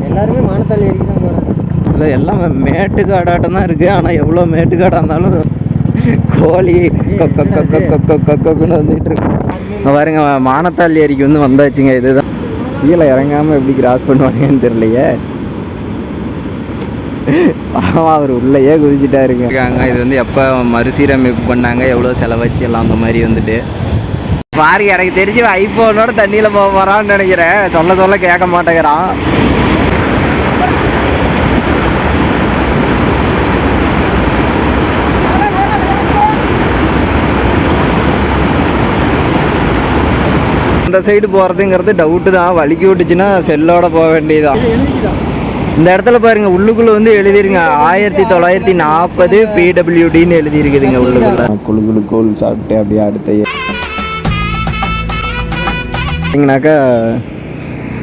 எல்லாருமே மானத்தால் ஏறிக்கு தான் போகிறாங்க. இல்லை எல்லாம் மேட்டுக்காடாட்டம் தான் இருக்குது. ஆனால் எவ்வளோ மேட்டுக்காடாக இருந்தாலும் கோழி கொக்குன்னு வந்துட்டு இருக்கு. பாருங்க மானத்தால் ஏரிக்கு வந்து வந்தாச்சுங்க. இதுதான் கீழே இறங்காமல் எப்படி கிராஸ் பண்ணுவாங்கன்னு தெரியலையே. அவர் உள்ளேயே குதிச்சுட்டாருங்க. இது வந்து எப்போ மறுசீரமைப்பு பண்ணாங்க, எவ்வளோ செலவச்சு எல்லாம் அந்த மாதிரி வந்துட்டு பாருங்க. எனக்கு தெரிஞ்சு ஐஃபோனோட தண்ணியில் போக போகிறான்னு நினைக்கிறேன். சொல்ல கேட்க மாட்டேங்கிறான். இந்த சைடு போகிறதுங்கிறது டவுட்டு தான். வலிக்கி விட்டுச்சுன்னா செல்லோட போக வேண்டியதுதான். இந்த இடத்துல பாருங்க உள்ளுக்குள்ள வந்து எழுதிருங்க 1940 PWDன்னு எழுதிருக்குதுங்க உள்ளுக்குள்ள. குழு கோல் சாப்பிட்டு அப்படியே அடுத்தீங்கன்னாக்கா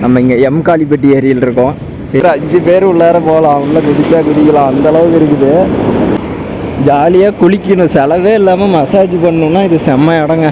நம்ம இங்கே காளிப்பட்டி ஏரியில் இருக்கோம். சரி 5 பேர் உள்ளார போகலாம். உள்ள குதிச்சா குதிக்கலாம், அந்த அளவுக்கு இருக்குது. ஜாலியாக குளிக்கணும், செலவே இல்லாமல் மசாஜ் பண்ணணும்னா இது செம்ம இடங்க.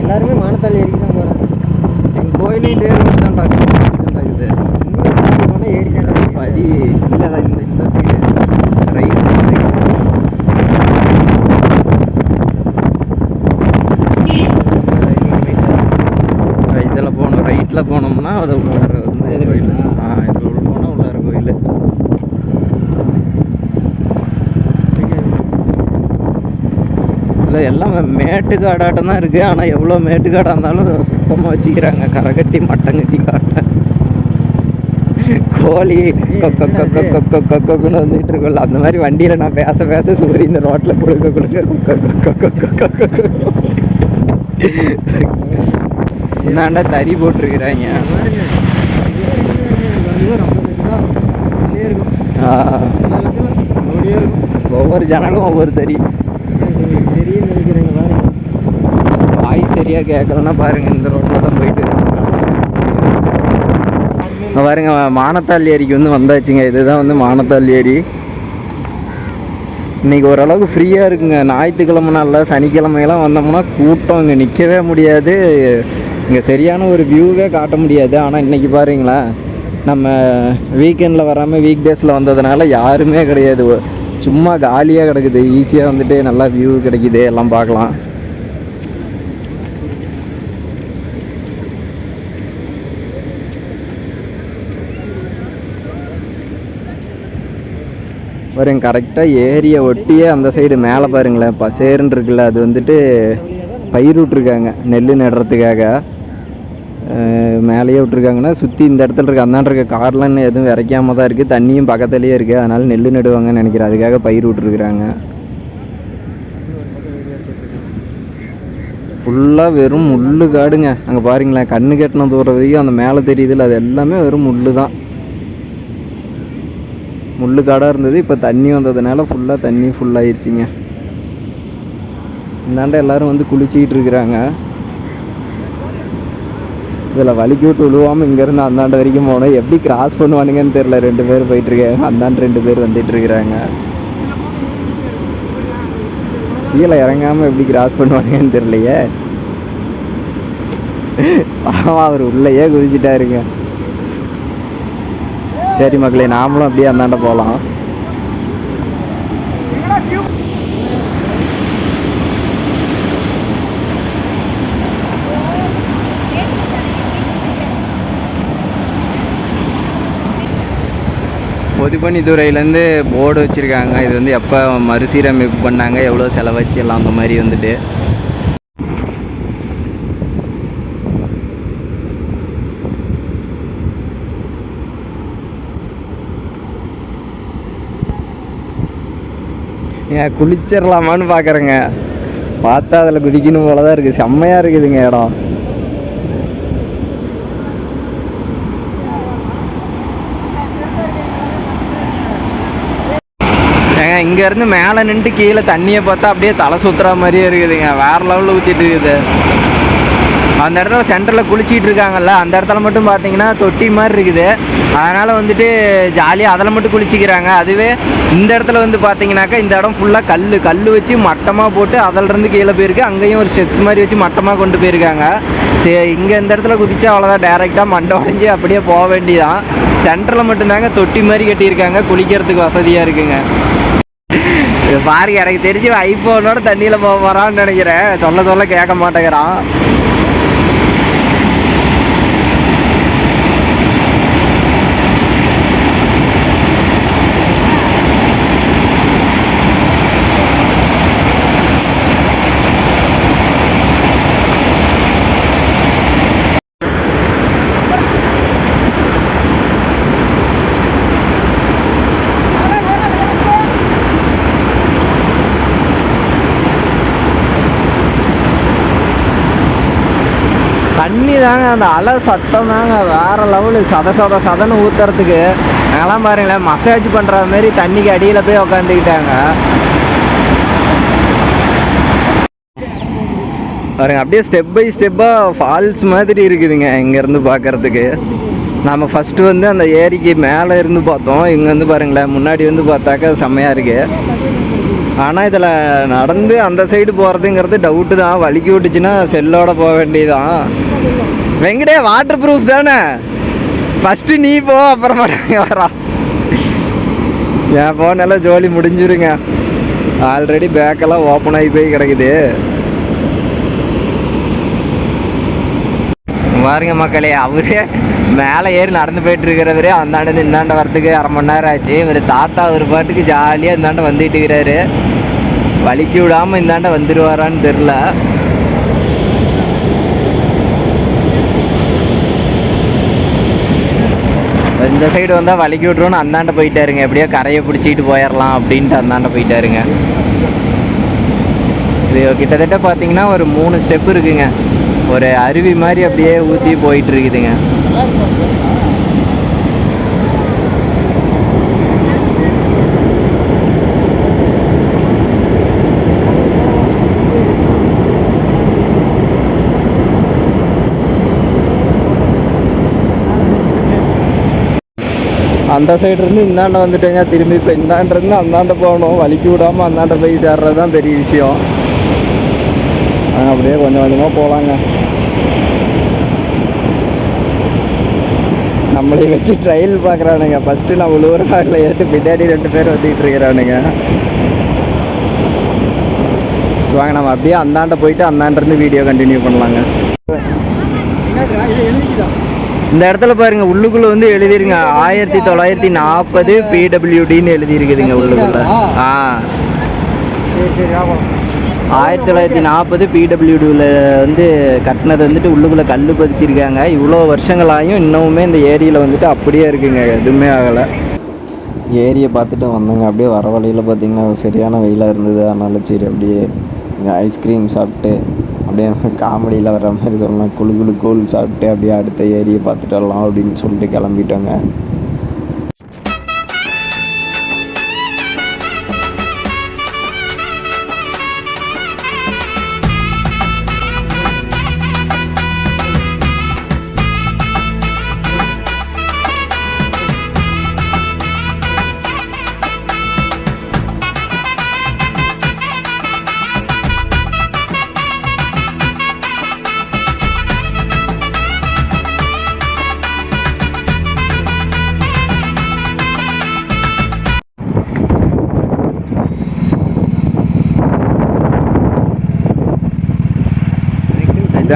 எல்லாருமே மானத்தால் ஏறிக்கு தான் போகிறாங்க. எங்கள் கோயிலையும் தேர் தான் டாக்குது. ஏறி தான் பதி இல்லை தான் இந்த சைடு ரைட் சைடு இதில் போகணும். ரைட்டில் போனோம்னா அதை உள்ளார வந்து கோயில். இதில் உள்ள போனால் உள்ளார கோயில். இல்லை எல்லாம் மேட்டுக்காடாட்டம் தான் இருக்குது. ஆனால் எவ்வளோ மேட்டுக்காடாக இருந்தாலும் சுத்தமாக வச்சுக்கிறாங்க. கரை கட்டி மட்டம் கட்டி காட்ட கோழி கொக்குன்னு வந்துட்டு இருக்கோம்ல, அந்த மாதிரி வண்டியில் நான் பேச சொல்லி இந்த ரோட்டில் கொடுக்க இந்தாண்டா தறி போட்டிருக்கிறாங்க. ஒவ்வொரு ஜனலும் ஒவ்வொரு தறி. வாய் சரியாக கேட்கலன்னா பாருங்க இந்த ரோட்டில் தான் போயிட்டு பாருங்க. மானத்தால் ஏரிக்கு வந்து வந்தாச்சுங்க. இதுதான் வந்து மானத்தால் ஏரி. இன்னைக்கு ஓரளவுக்கு ஃப்ரீயாக இருக்குங்க. ஞாயிற்றுக்கிழமை நாளில் சனிக்கிழமையெல்லாம் வந்தோம்னா கூட்டம் இங்கே நிற்கவே முடியாது. இங்கே சரியான ஒரு வியூவே காட்ட முடியாது. ஆனால் இன்றைக்கி பாருங்களேன், நம்ம வீக்கெண்டில் வராமல் வீக் டேஸில் வந்ததுனால யாருமே கிடையாது. சும்மா காலியாக கிடக்குது. ஈஸியாக வந்துட்டு நல்லா வியூ கிடைக்குது, எல்லாம் பார்க்கலாம். பாருங்க கரெக்டாக ஏரியை ஒட்டியே அந்த சைடு மேலே பாருங்களேன் பசேருன்னு இருக்குல்ல, அது வந்துட்டு பயிர் விட்ருக்காங்க நெல் நடுறதுக்காக. மேலேயே விட்ருக்காங்கன்னா சுற்றி இந்த இடத்துல இருக்க அந்தாண்ட இருக்க கார்லாம் எதுவும் விரைக்காம தான் இருக்குது. தண்ணியும் பக்கத்துலேயே இருக்குது. அதனால் நெல் நடுவாங்கன்னு நினைக்கிறேன். அதுக்காக பயிர் விட்ருக்குறாங்க. ஃபுல்லாக வெறும் முள்ளு காடுங்க. அங்கே பாருங்களேன், கண்ணு கெட்டின தூரம் வரைக்கும் அந்த மேலே தெரியுதுல்ல, அது எல்லாமே வெறும் முள்ளு தான். முள்ளு காடாக இருந்தது. இப்போ தண்ணி வந்ததுனால ஃபுல்லாக தண்ணி ஃபுல்லாகிடுச்சிங்க. இந்தாண்ட எல்லோரும் வந்து குளிச்சிக்கிட்டு இருக்கிறாங்க. இதில் வலிக்கி விட்டு விழுவாமல் இங்கேருந்து அந்தாண்ட வரைக்கும் போனோம். எப்படி கிராஸ் பண்ணுவானுங்கன்னு தெரில. 2 பேர் போயிட்டுருக்காங்க, அந்தாண்ட 2 பேர் வந்துட்டுருக்குறாங்க. கீழே இறங்காமல் எப்படி கிராஸ் பண்ணுவானுங்கன்னு தெரியலையே. அவர் உள்ளேயே குதிச்சுட்டாருங்க. சரி மக்களே, நாமளும் அப்படியே அந்தாண்ட போகலாம். பொதுப்பணித்துறையிலேருந்து போர்டு வச்சுருக்காங்க. இது வந்து எப்போ மறுசீரமைப்பு பண்ணாங்க, எவ்வளோ செலவச்சு எல்லாம் அந்த மாதிரி வந்துட்டு. ஏன் குளிச்சிடலாமான்னு பார்க்குறேங்க. பார்த்தா அதில் குதிக்கணும் போல தான் இருக்குது. செம்மையாக இருக்குதுங்க இடம். ஏங்க இங்கேருந்து மேலே நின்றுட்டு கீழே தண்ணியை பார்த்தா அப்படியே தலை சுற்றுற மாதிரியே இருக்குதுங்க. வேறு லெவலில் ஊற்றிட்டு இருக்குது. அந்த இடத்துல சென்டரில் குளிச்சிட்டு இருக்காங்கல்ல, அந்த இடத்துல மட்டும் பார்த்தீங்கன்னா தொட்டி மாதிரி இருக்குது. அதனால் வந்துட்டு ஜாலியாக அதில் மட்டும் குளிச்சிக்கிறாங்க. அதுவே இந்த இடத்துல வந்து பார்த்தீங்கன்னாக்கா இந்த இடம் ஃபுல்லாக கல் வச்சு மட்டமாக போட்டு அதிலிருந்து கீழே போயிருக்கு. அங்கேயும் ஒரு ஸ்டெப்ஸ் மாதிரி வச்சு மட்டமாக கொண்டு போயிருக்காங்க. இங்கே இந்த இடத்துல குதிச்சா அவ்வளோதான், டேரெக்டாக மண்டை உடஞ்சி அப்படியே போக வேண்டியதான். சென்டரில் மட்டும்தாங்க தொட்டி மாதிரி கட்டியிருக்காங்க, குளிக்கிறதுக்கு வசதியாக இருக்குங்க. பாருங்க, எனக்கு தெரிஞ்சு ஐஃபோனோட தண்ணியில் போக போகிறான்னு நினைக்கிறேன். சொல்ல கேட்க மாட்டேங்கிறான். தண்ணி தாங்க, அந்த அலை சத்தம் தாங்க வேறு லெவலு. சதன்னு ஊற்றுறதுக்கு. நாங்களாம் பாருங்களேன், மசாஜ் பண்ணுற மாதிரி தண்ணிக்கு அடியில் போய் உக்காந்துக்கிட்டாங்க பாருங்க. அப்படியே ஸ்டெப் பை ஸ்டெப்பாக ஃபால்ஸ் மாதிரி இருக்குதுங்க இங்கேருந்து பார்க்குறதுக்கு. நம்ம ஃபஸ்ட்டு வந்து அந்த ஏரிக்கு மேலே இருந்து பார்த்தோம். இங்கே வந்து பாருங்களேன், முன்னாடி வந்து பார்த்தாக்கா செம்மையாக இருக்குது. ஆனால் இதில் நடந்து அந்த சைடு போகிறதுங்கிறது டவுட்டு தான். வலிக்கி விட்டுச்சுன்னா செல்லோட போக வேண்டியதான். வெங்கடே வாட்டர் ப்ரூஃப் தானே, ஃபஸ்ட்டு நீ போ, அப்புறமா வரா. என் போனெல்லாம் ஜோலி முடிஞ்சிருங்க. ஆல்ரெடி பேக்கெல்லாம் ஓப்பன் ஆகி போய் கிடக்குது. பாருங்க மக்களே, அவரே மேலே ஏறி நடந்து போயிட்டு இருக்கிறவரே அந்தாண்டு இந்தாண்ட வரத்துக்கு அரை மணி நேரம் ஆச்சு. இவர் தாத்தா ஒரு பாட்டுக்கு ஜாலியாக இந்தாண்ட வந்துட்டு இருக்கிறாரு. வலிக்கி விடாமல் இந்தாண்ட வந்துடுவாரான்னு தெரில. இந்த சைடு வந்தால் வலிக்கி விட்ருவோன்னு அந்தாண்ட போயிட்டாருங்க. எப்படியோ கரையை பிடிச்சிக்கிட்டு போயிடலாம் அப்படின்ட்டு அந்தாண்ட போயிட்டாருங்க. இது கிட்டத்தட்ட பார்த்தீங்கன்னா ஒரு 3 ஸ்டெப் இருக்குங்க. ஒரு அருவி மாதிரி அப்படியே ஊற்றி போயிட்டு இருக்குதுங்க. அந்த சைடு இருந்து இந்தாண்ட வந்துட்டேங்க. திரும்பி இப்போ இந்தாண்டிருந்து அந்தாண்ட போகணும். வலிக்கி விடாமல் அந்தாண்ட போய் சேர்றது தான் பெரிய விஷயம். அப்படியே கொஞ்சம் கொஞ்சமாக போகலாங்க. நம்மளை வச்சு ட்ரையல் பார்க்குறானுங்க. ஃபஸ்ட்டு நம்ம உள்ளூர் காட்டில் ஏற்று பின்னாடி 2 பேர் வந்துக்கிட்டு இருக்கிறானுங்க. வாங்க நம்ம அப்படியே அந்தாண்ட போயிட்டு அந்தாண்டிருந்து வீடியோ கண்டினியூ பண்ணலாங்க. இந்த இடத்துல பாருங்க, உள்ளுக்குள்ள வந்து எழுதிருங்க 1940 PWDன்னு எழுதியிருக்குதுங்க உள்ளுக்குள்ள. 1940 PWDயில் வந்து கட்டினது வந்துட்டு உள்ளுக்குள்ளே கல் பதிச்சிருக்காங்க. இவ்வளோ வருஷங்களாயும் இன்னமுமே இந்த ஏரியில் வந்துட்டு அப்படியே இருக்குங்க, எதுவுமே ஆகலை. ஏரியை பார்த்துட்டு வந்தோங்க. அப்படியே வர வழியில் பார்த்திங்கன்னா சரியான வெயிலாக இருந்தது. அதனால சரி அப்படியே இங்கே ஐஸ்கிரீம் சாப்பிட்டு அப்படியே காமெடியில் வர்ற மாதிரி சொல்லலாம், குழு கூழ் சாப்பிட்டு அப்படியே அடுத்த ஏரியை பார்த்துட்டு வரலாம் அப்படின்னு சொல்லிட்டு கிளம்பிட்டோங்க.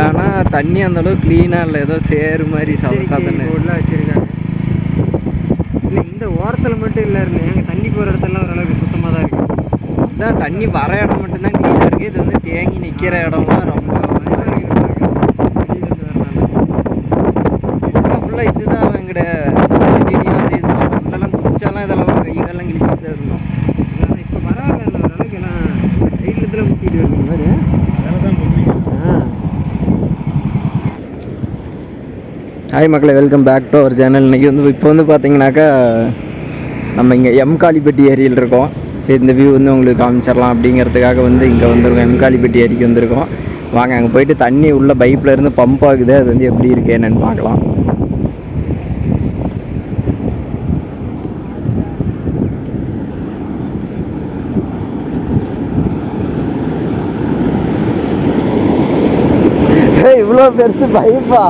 ஆனால் தண்ணி அந்தளவு க்ளீனாக இல்லை, ஏதோ சேரு மாதிரி சாதனை வச்சுருக்காங்க. இல்லை இந்த ஓரத்தில் மட்டும் இல்லை இருக்கு, எங்கள் தண்ணி போகிற இடத்துலாம் ஓரளவுக்கு சுத்தமாக தான் இருக்குது. இதான் தண்ணி வர இடம் மட்டும்தான் க்ளீனாக இருக்குது. இது வந்து தேங்கி நிற்கிற இடம்லாம் ரொம்ப ஃபுல்லாக இதுதான் எங்கட செடியும் அது இது மாதிரி உள்ளெல்லாம் குதிச்சாலாம் இதெல்லாம் கைகளெல்லாம் கிழிச்சிட்டு தான் இருந்தோம். இப்போ பரவாயில்ல, ஓரளவுக்கு எல்லாம் சைடில் இதில் முட்டிட்டு வருது மாதிரி. ஹாய் மக்களே, welcome back to our channel. இன்றைக்கி வந்து இப்போ வந்து பார்த்தீங்கன்னாக்கா நம்ம இங்கே எம்காலிப்பட்டி ஏரியில் இருக்கோம். சரி, இந்த வியூ வந்து உங்களுக்கு காமிச்சிடலாம் அப்படிங்கிறதுக்காக வந்து இங்கே வந்துருக்கோம். எம்காலிப்பட்டி ஏரிக்கு வந்திருக்கோம். வாங்க அங்கே போயிட்டு தண்ணி உள்ள பைப்பில் இருந்து பம்ப் ஆகுது, அது வந்து எப்படி இருக்கு என்னன்னு பார்க்கலாம். இவ்வளோ பெருசு பைப்பா?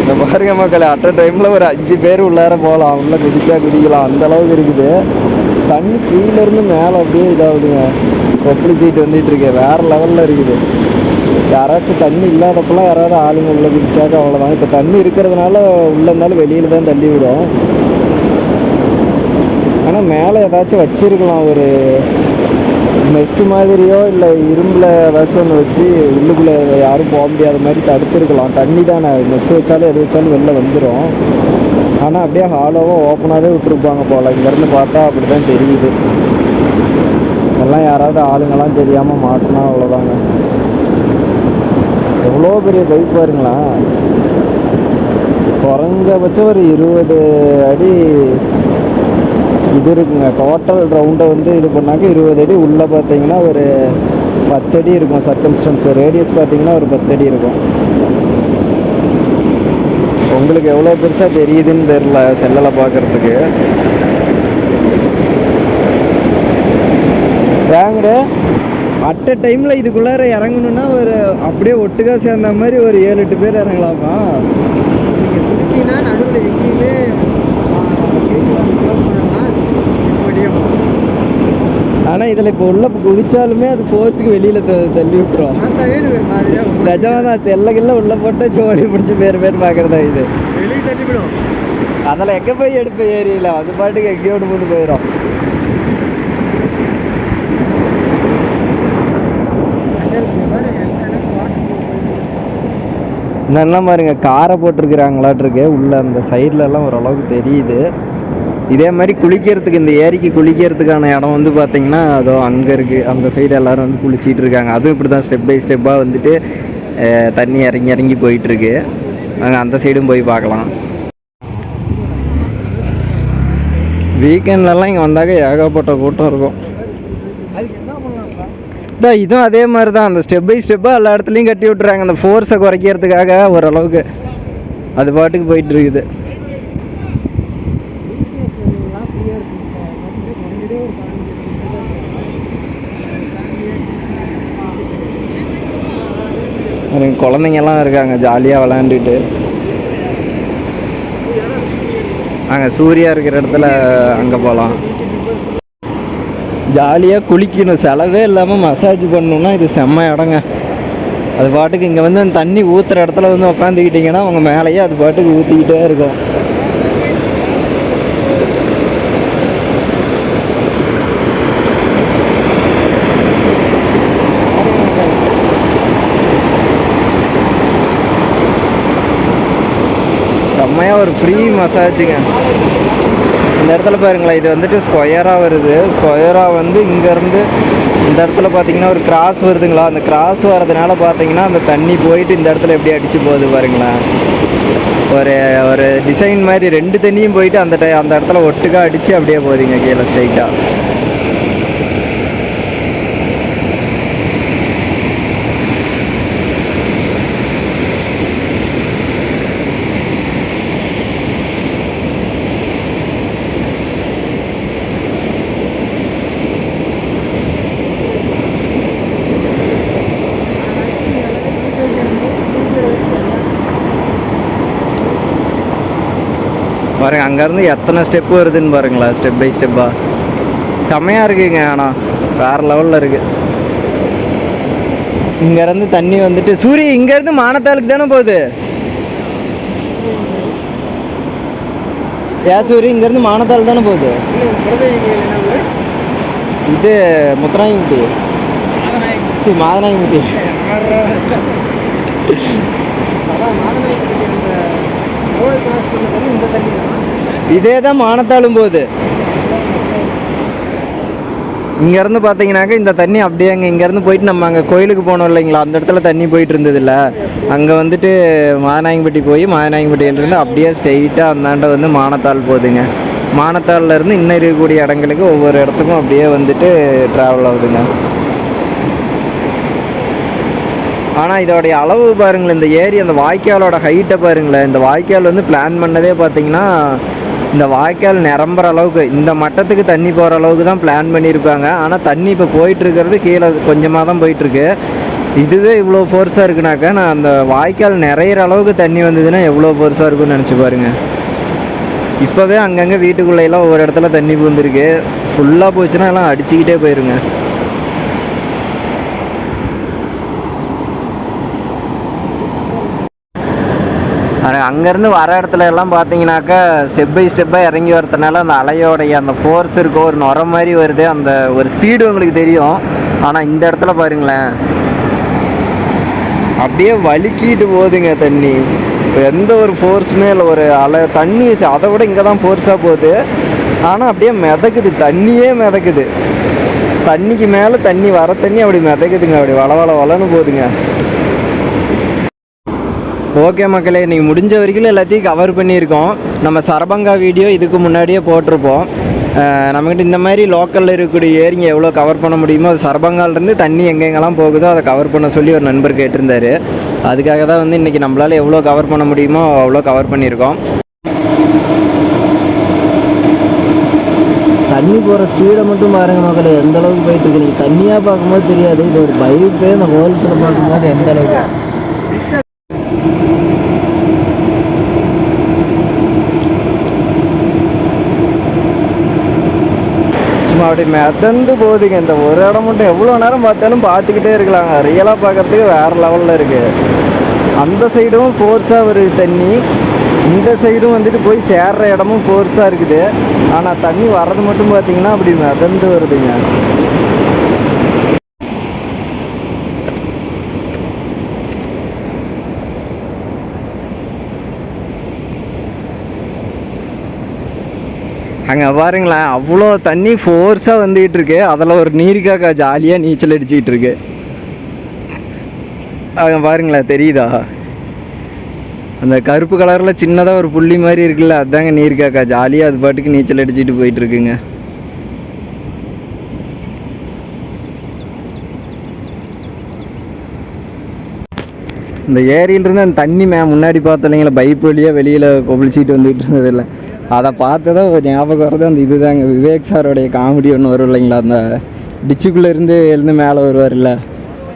இந்த பாருங்க மக்களே, அட் அ டைமில் ஒரு 5 பேர் உள்ளார போகலாம், உள்ளே குதிச்சா குதிக்கலாம், அந்த அளவுக்கு இருக்குது. தண்ணி கீழேருந்து மேலே அப்படியே இதாகுதுங்க, கொப்பளிச்சிட்டு வந்துட்டு இருக்கு, வேறு லெவலில் இருக்குது. யாராச்சும் தண்ணி இல்லாதப்பெல்லாம் யாராவது ஆளுங்க உள்ளே குதிச்சாக்க அவ்வளோதான். இப்போ தண்ணி இருக்கிறதுனால உள்ளே இருந்தாலும் வெளியில் தான் தள்ளி விடும். ஆனால் மேலே ஏதாச்சும் வச்சிருக்கலாம், ஒரு மெஸ்ஸு மாதிரியோ இல்லை இரும்பில் ஏதாச்சும் ஒன்று வச்சு உள்ளுக்குள்ளே யாரும் போக முடியாத மாதிரி தடுத்துருக்கலாம். தண்ணி தானே, மெஸ்ஸு வச்சாலும் எது வச்சாலும் வெளில வந்துடும். ஆனால் அப்படியே ஹாலோவாக ஓப்பனாகவே விட்டுருப்பாங்க போல். இங்கேருந்து பார்த்தா அப்படி தான் தெரியுது. எல்லாம் யாராவது ஆளுங்கெல்லாம் தெரியாமல் மாட்டினா அவ்வளோதாங்க. எவ்வளோ பெரிய பைப் பாருங்களா, குறைஞ்சபட்சம் ஒரு 20 அடி இது இருக்குங்க. டோட்டல் ரவுண்டை வந்து இது பண்ணாக்க 20 அடி. உள்ளே பார்த்தீங்கன்னா ஒரு 10 அடி இருக்கும். சர்க்கம்ஸ்டன்ஸ் ரேடியஸ் பார்த்தீங்கன்னா ஒரு 10 அடி இருக்கும். உங்களுக்கு எவ்வளோ பெருசாக தெரியுதுன்னு தெரில செல்லில் பார்க்குறதுக்கு. வாங்கடு அட் அ டைமில் இதுக்குள்ளார இறங்கணுன்னா ஒரு அப்படியே ஒட்டுக்கா சேர்ந்த மாதிரி ஒரு 7-8 பேர் இறங்கலாமா? நீங்கள் குதிச்சிங்கன்னா நடுவில் எங்கேயுமே ஆனால் இதில் இப்போ உள்ள குதிச்சாலுமே அது ஃபோர்ஸுக்கு வெளியில் தள்ளி விட்டுரும். நிஜமாக தான், செல்லகில்ல உள்ளே போட்டு ஜோடி பிடிச்சி பேர் பார்க்குறதா இது. வெளியே தள்ளிவிடும். அதில் எங்கே போய் எடுப்பேன் ஏரியில், அது பாட்டுக்கு எங்கேயோடு போட்டு போயிடும். என்னெல்லாம் பாருங்க, காரை போட்டிருக்கிறாங்களாட்டிருக்கு உள்ள அந்த சைட்லலாம் ஓரளவுக்கு தெரியுது. இதே மாதிரி குளிக்கிறதுக்கு, இந்த ஏரிக்கு குளிக்கிறதுக்கான இடம் வந்து பார்த்திங்கன்னா அதோ அங்கே இருக்குது. அந்த சைடு எல்லோரும் வந்து குளிச்சிட்டு இருக்காங்க. அதுவும் இப்படி தான் ஸ்டெப் பை ஸ்டெப்பாக வந்துட்டு தண்ணி இறங்கி போயிட்டுருக்கு. நாங்கள் அந்த சைடும் போய் பார்க்கலாம். வீக்கெண்ட்லலாம் இங்கே வந்தாக்க ஏகப்பட்ட கூட்டம் இருக்கும். இதுவும் அதே மாதிரி தான், அந்த ஸ்டெப் பை ஸ்டெப்பாக எல்லா இடத்துலையும் கட்டி விட்டுறாங்க. அந்த ஃபோர்ஸை குறைக்கிறதுக்காக ஓரளவுக்கு அது பாட்டுக்கு போயிட்டு இருக்குது. குழந்தைங்கெல்லாம் இருக்காங்க ஜாலியாக விளையாண்டுட்டு. அங்கே சூர்யா இருக்கிற இடத்துல அங்கே போகலாம். ஜாலியாக குளிக்கணும், செலவே இல்லாமல் மசாஜ் பண்ணணுன்னா இது செம்ம இடங்க. அது பாட்டுக்கு இங்கே வந்து அந்த தண்ணி ஊற்றுற இடத்துல வந்து உட்காந்துக்கிட்டிங்கன்னா அவங்க மேலேயே அது பாட்டுக்கு ஊற்றிக்கிட்டே இருக்கும். செம்மையாக ஒரு ஃப்ரீ மசாஜுங்க. இந்த இடத்துல பாருங்களேன், இது வந்துட்டு ஸ்கொயராக வருது. ஸ்கொயராக வந்து இங்கேருந்து இந்த இடத்துல பார்த்தீங்கன்னா ஒரு கிராஸ் வருதுங்களா, அந்த கிராஸ் வர்றதுனால பார்த்தீங்கன்னா அந்த தண்ணி போயிட்டு இந்த இடத்துல எப்படி அடித்து போகுது பாருங்களேன். ஒரு டிசைன் மாதிரி 2 தண்ணியும் போயிட்டு அந்த இடத்துல ஒட்டுக்கா அடித்து அப்படியே போகுதுங்க கீழே ஸ்ட்ரைட்டாக. பாருங்க, அங்கேருந்து எத்தனை ஸ்டெப்பு வருதுன்னு பாருங்களா, ஸ்டெப் பை ஸ்டெப்பாக. செம்மையாக இருக்குங்க. ஆனால் வேறு லெவலில் இருக்குது. இங்கேருந்து தண்ணி வந்துட்டு சூரிய இங்கேருந்து மானத்தாளுக்கு தானே போகுது. சூரிய இங்கேருந்து மானத்தாள் தானே போகுது. இது முத்துராயங்குடி, சரி மாதநாயங்குடி. இதே தான் மானத்தாளும் போகுது. இங்கேருந்து பார்த்தீங்கன்னாக்கா இந்த தண்ணி அப்படியே இங்கேருந்து போயிட்டு நம்ம அங்கே கோயிலுக்கு போனோம் இல்லைங்களா, அந்த இடத்துல தண்ணி போயிட்டு இருந்ததில்ல, அங்கே வந்துட்டு மாதநாயகன்பட்டி போய் மாதநாயகன்பட்டியிலேருந்து அப்படியே ஸ்ட்ரெயிட்டாக அந்தாண்ட வந்து மானத்தாள் போகுதுங்க. மானத்தாள்லேருந்து இன்னும் இருக்கக்கூடிய இடங்களுக்கு ஒவ்வொரு இடத்துக்கும் அப்படியே வந்துட்டு ட்ராவல் ஆகுதுங்க. ஆனால் இதோடைய அளவு பாருங்களேன், இந்த ஏரி அந்த வாய்க்காலோட ஹைட்டை பாருங்களேன். இந்த வாய்க்கால் வந்து பிளான் பண்ணதே பார்த்தீங்கன்னா இந்த வாய்க்கால் நிரம்புற அளவுக்கு இந்த மட்டத்துக்கு தண்ணி போகிற அளவுக்கு தான் பிளான் பண்ணியிருப்பாங்க. ஆனால் தண்ணி இப்போ போயிட்டுருக்கிறது கீழே கொஞ்சமாக தான் போயிட்டுருக்கு. இதுவே இவ்வளோ ஃபோர்ஸாக இருக்குனாக்கா நான் அந்த வாய்க்கால் நிறையிற அளவுக்கு தண்ணி வந்ததுன்னா எவ்வளோ ஃபோர்ஸாக இருக்குன்னு நினச்சி பாருங்கள். இப்போவே அங்கங்கே வீட்டுக்குள்ளேயெல்லாம் ஒவ்வொரு இடத்துல தண்ணி பூந்துருக்கு. ஃபுல்லாக போச்சுன்னா எல்லாம் அடிச்சுக்கிட்டே போயிருங்க. அங்கேருந்து வர இடத்துல எல்லாம் பார்த்தீங்கன்னாக்கா ஸ்டெப் பை ஸ்டெப்பாக இறங்கி வரதுனால அந்த அலையோடைய அந்த ஃபோர்ஸ் இருக்கும், ஒரு நுர மாதிரி வருது, அந்த ஒரு ஸ்பீடு உங்களுக்கு தெரியும். ஆனால் இந்த இடத்துல பாருங்களேன், அப்படியே வலிக்கிட்டு போகுதுங்க தண்ணி. இப்போ எந்த ஒரு ஃபோர்ஸுமே இல்லை, ஒரு அலை தண்ணி அதை விட இங்கே தான் ஃபோர்ஸாக போகுது. ஆனால் அப்படியே மிதக்குது, தண்ணியே மிதக்குது. தண்ணிக்கு மேலே தண்ணி வர தண்ணி அப்படி மிதக்குதுங்க, அப்படி வளன்னு போகுதுங்க. ஓகே மக்களே, இன்றைக்கி முடிஞ்ச வரைக்கும் எல்லாத்தையும் கவர் பண்ணியிருக்கோம். நம்ம சரபங்கா வீடியோ இதுக்கு முன்னாடியே போட்டிருப்போம். நம்மக்கிட்ட இந்த மாதிரி லோக்கலில் இருக்கக்கூடிய ஏரிங்க எவ்வளோ கவர் பண்ண முடியுமோ, அது சரபங்காலேருந்து தண்ணி எங்கெங்கெல்லாம் போகுதோ அதை கவர் பண்ண சொல்லி ஒரு நண்பர் கேட்டிருந்தார். அதுக்காக தான் வந்து இன்றைக்கி நம்மளால் எவ்வளோ கவர் பண்ண முடியுமோ அவ்வளோ கவர் பண்ணியிருக்கோம். தண்ணி போகிற ஸ்பீடை மட்டும் பாருங்கள் மக்களே, எந்த அளவுக்கு போயிட்டுருக்கு. நீங்கள் தண்ணியாக பார்க்கும்போது தெரியாது, இது ஒரு பைப்பே இந்த ஹோல்ஸில் பார்க்கும்போது எந்த அளவுக்கு. அப்படி மிதந்து போகுதுங்க. இந்த ஒரு இடம் மட்டும் எவ்வளோ நேரம் பார்த்தாலும் பார்த்துக்கிட்டே இருக்கலாங்க. ரியலாக பார்க்குறதுக்கு வேறு லெவலில் இருக்குது. அந்த சைடும் ஃபோர்ஸாக வருது தண்ணி, இந்த சைடும் வந்துட்டு போய் சேர்ற இடமும் ஃபோர்ஸாக இருக்குது. ஆனால் தண்ணி வர்றது மட்டும் பார்த்தீங்கன்னா அப்படி மிதந்து வருதுங்க. அங்கே பாருங்களேன், அவ்வளோ தண்ணி ஃபோர்ஸாக வந்துக்கிட்டு இருக்கு. அதில் ஒரு நீர்க்காக்கா ஜாலியாக நீச்சல் அடிச்சுக்கிட்டு இருக்கு. அங்கே பாருங்களேன், தெரியுதா? அந்த கருப்பு கலரில் சின்னதாக ஒரு புள்ளி மாதிரி இருக்குல்ல, அதுதாங்க நீர்க்காக்கா. ஜாலியாக அது பாட்டுக்கு நீச்சல் அடிச்சுட்டு போயிட்டுருக்குங்க. இந்த ஏரியிலிருந்து அந்த தண்ணி முன்னாடி பார்த்தோம் இல்லைங்களா, பைப் வழியாக வெளியில் கொப்பளிச்சிட்டு வந்துகிட்டு இருந்ததில்லை, அதை பார்த்ததான் ஒரு ஞாபகம் வருது. அந்த இதுதாங்க விவேக் சாரோடைய காமெடி ஒன்று வரும் இல்லைங்களா, அந்த டிச்சுக்குள்ளேருந்து எழுந்து மேலே வருவார்ல.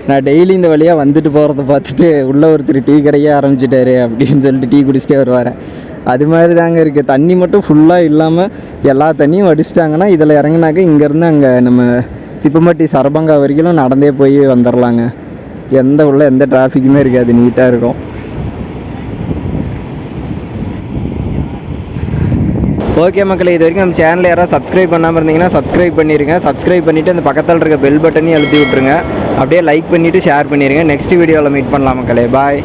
நான் டெய்லி இந்த வழியாக வந்துட்டு போகிறத பார்த்துட்டு உள்ளே ஒருத்தர் டீ கடையே ஆரம்பிச்சிட்டாரு அப்படின்னு சொல்லிட்டு டீ குடிச்சிட்டே வருவார். அது மாதிரி தாங்க இருக்குது. தண்ணி மட்டும் ஃபுல்லாக இல்லாமல் எல்லா தண்ணியும் அடிச்சிட்டாங்கன்னா இதில் இறங்கினாக்க இங்கேருந்து அங்கே நம்ம திப்பம்பட்டி சரபங்கா வரைக்கும் நடந்தே போய் வந்துடலாங்க. எந்த டிராஃபிக்குமே இருக்காது, நீட்டாக இருக்கும். ஓகே மக்களே, இது வரைக்கும் நம்ம சேனலில் யாராவது சப்ஸ்கிரைப் பண்ணாமல் இருந்தீங்கன்னா சப்ஸ்கிரைப் பண்ணிடுங்க. சப்ஸ்கிரைப் பண்ணிவிட்டு அந்த பக்கத்தில் இருக்க பெல் பட்டனையும் அழுத்தி விட்ருங்க. அப்படியே லைக் பண்ணிவிட்டு ஷேர் பண்ணிடுங்க. நெக்ஸ்ட் வீடியோவில் மீட் பண்ணலாம் மக்களே. பாய்.